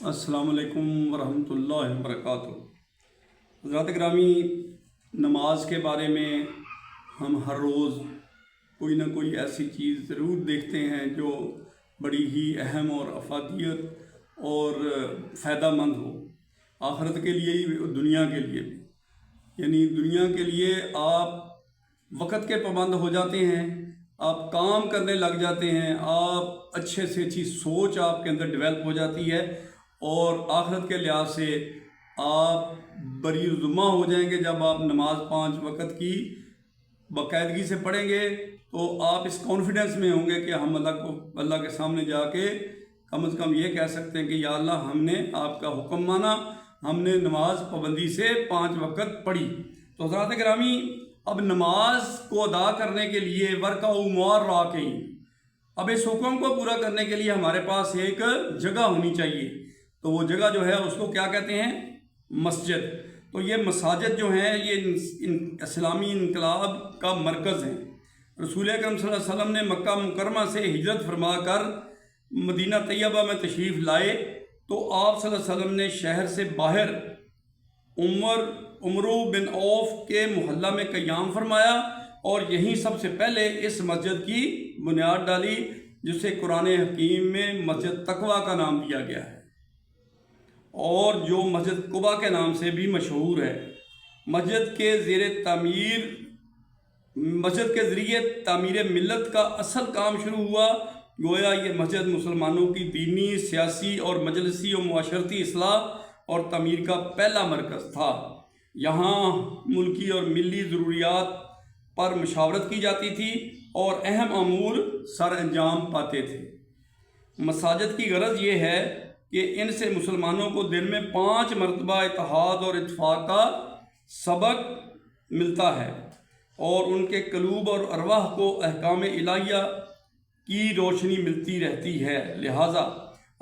अस्सलाम वालेकुम वरहमतुल्लाहि वबरकातुहू। हज़रात ग्रामी, नमाज के बारे में हम हर रोज़ कोई ना कोई ऐसी चीज़ ज़रूर देखते हैं जो बड़ी ही अहम और अफादियत और फ़ायदामंद हो, आखिरत के लिए ही दुनिया के लिए भी। यानी दुनिया के लिए आप वक़्त के पाबंद हो जाते हैं, आप काम करने लग जाते हैं, आप अच्छे से अच्छी सोच आपके अंदर डेवलप हो जाती है और आखिरत के लिहाज से आप बरीजुमा हो जाएंगे। जब आप नमाज 5 वक़्त की बाकायदगी से पढ़ेंगे तो आप इस कॉन्फिडेंस में होंगे कि हम अल्लाह के सामने जाके कम से कम ये कह सकते हैं कि या अल्लाह, हमने आपका हुक्म माना, हमने नमाज पाबंदी से 5 वक़्त पढ़ी। तो हज़रात गिरामी, अब नमाज को अदा करने के लिए वर्काउ मुआर राकिईन, अब इस हुक्म को पूरा करने के लिए हमारे पास एक जगह होनी चाहिए। तो वो जगह जो है उसको क्या कहते हैं? मस्जिद। तो ये मसाजिद जो हैं ये इस्लामी इनकलाब का मरकज़ हैं। रसूल अकरम सल्लल्लाहु अलैहि वसल्लम ने मक्का मुकरमा से हिजरत फरमा कर मदीना तैयबा में तशरीफ़ लाए तो आप सल्लल्लाहु अलैहि वसल्लम ने शहर से बाहर उमरू बिन औफ के मोहल्ला में क़याम फरमाया और यहीं सबसे पहले इस मस्जिद की बुनियाद डाली, जिसे कुरान हकीम में मस्जिद तकवा का नाम दिया गया है और जो मस्जिद कुबा के नाम से भी मशहूर है। मस्जिद के ज़रिए तामीर मिल्लत का असल काम शुरू हुआ। गोया ये मस्जिद मुसलमानों की दीनी, सियासी और मजलिसी और मुआशरती इस्लाह और तामीर का पहला मरकज़ था। यहाँ मुल्की और मिली ज़रूरियात पर मशावरत की जाती थी और अहम अमूर सर अंजाम पाते थे। मसाजिद की गरज ये है कि इनसे मुसलमानों को दिन में 5 मरतबा इत्तेहाद और इत्तफाक का सबक मिलता है और उनके कलूब और अरवाह को अहकाम इलाहिया की रोशनी मिलती रहती है। लिहाजा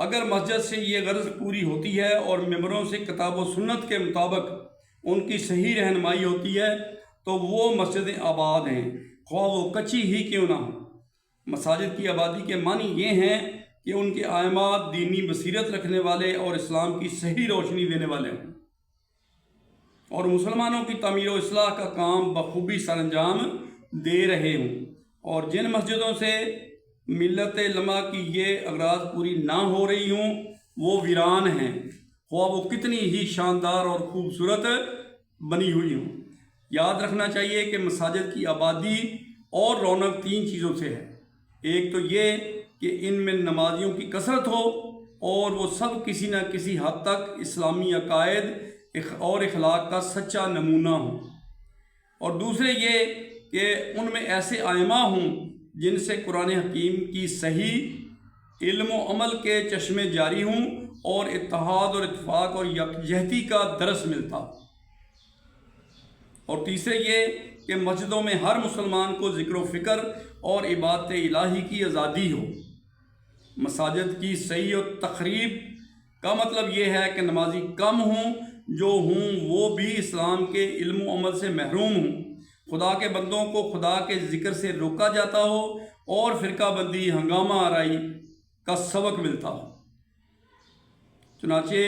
अगर मस्जिद से ये गरज पूरी होती है और मेंबरों से किताब व सुन्नत के मुताबिक उनकी सही रहनुमाई होती है तो वो मस्जिदें आबाद हैं, ख्वाह वो कच्ची ही क्यों ना हो। मसाजिद की आबादी के मानी ये हैं कि उनके आइमात दीनी बसीरत रखने वाले और इस्लाम की सही रोशनी देने वाले हों और मुसलमानों की तामीर व इस्लाह का काम बखूबी सरअंजाम दे रहे हों। और जिन मस्जिदों से मिल्लत लमा की ये अगराज पूरी ना हो रही हों वो वीरान हैं, ख्वाह वो कितनी ही शानदार और ख़ूबसूरत बनी हुई हों। याद रखना चाहिए कि मसाजिद की आबादी और रौनक 3 चीज़ों से है। एक तो ये कि इनमें नमाजियों की कसरत हो और वो सब किसी न किसी हद तक इस्लामी अकायद और इखलाक का सच्चा नमूना हो, और दूसरे ये कि उनमें ऐसे आइमा हों जिनसे कुरान हकीम की सही इल्म व अमल के चश्मे जारी हों और इत्तेहाद और इत्तफाक और यकजहती का दरस मिलता। और तीसरे ये कि मस्जिदों में हर मुसलमान को ज़िक्र व फ़िक्र और इबादत इलाही की आज़ादी हो। मसाजिद की सही और तक़रीब का मतलब ये है कि नमाजी कम हों, जो हों वो भी इस्लाम के इल्म व अमल से महरूम हों, खुदा के बंदों को खुदा के ज़िक्र से रोका जाता हो और फ़िरका बंदी, हंगामा आराई का सबक मिलता हो। चुनाचे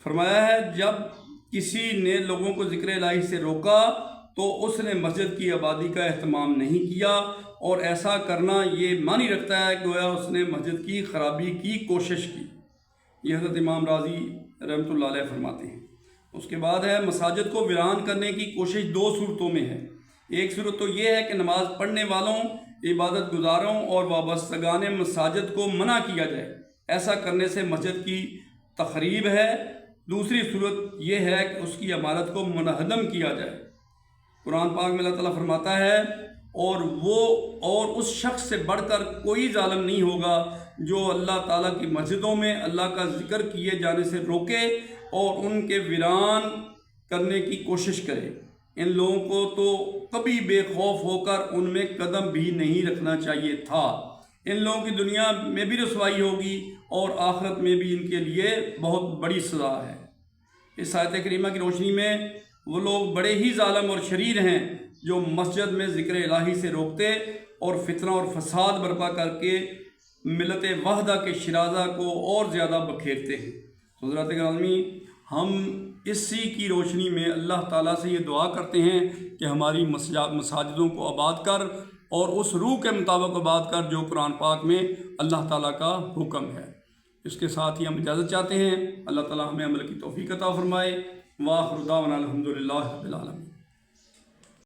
फरमाया है, जब किसी ने लोगों को ज़िक्र इलाही से रोका तो उसने मस्जिद की आबादी का एहतमाम नहीं किया, और ऐसा करना ये मानी रखता है गोया उसने मस्जिद की ख़राबी की कोशिश की। यह हज़रत इमाम राज़ी रहमतुल्लाह अलैह फरमाते हैं। उसके बाद है, मसाजिद को वीरान करने की कोशिश 2 सूरतों में है। एक सूरत तो ये है कि नमाज पढ़ने वालों, इबादत गुजारों और वाबस्तगान मसाजिद को मना किया जाए, ऐसा करने से मस्जिद की तख़रीब है। दूसरी सूरत यह है कि उसकी इमारत को मुनहदम किया जाए। कुरान पाक में अल्लाह ताला फरमाता है, और उस शख्स से बढ़कर कोई जालिम नहीं होगा जो अल्लाह ताला की मस्जिदों में अल्लाह का ज़िक्र किए जाने से रोके और उनके वीरान करने की कोशिश करे। इन लोगों को तो कभी बेखौफ होकर उनमें कदम भी नहीं रखना चाहिए था। इन लोगों की दुनिया में भी रसवाई होगी और आखिरत में भी इनके लिए बहुत बड़ी सज़ा है। इस आयत करीमा की रोशनी में वो लोग बड़े ही जालिम और शरीर हैं जो मस्जिद में ज़िक्र इलाही से रोकते और फितना और फसाद बर्पा करके ملت وحدہ کے شرازہ کو اور زیادہ بکھیرتے ہیں۔ حضرات گرامی، ہم اسی کی روشنی میں اللہ تعالیٰ سے یہ دعا کرتے ہیں کہ ہماری مساجدوں کو آباد کر اور اس روح کے مطابق آباد کر جو قرآن پاک میں اللہ تعالیٰ کا حکم ہے۔ اس کے ساتھ ہی ہم اجازت چاہتے ہیں۔ اللہ تعالیٰ ہمیں عمل کی توفیق عطا فرمائے۔ وآخر دعوانا الحمدللہ رب العالمین۔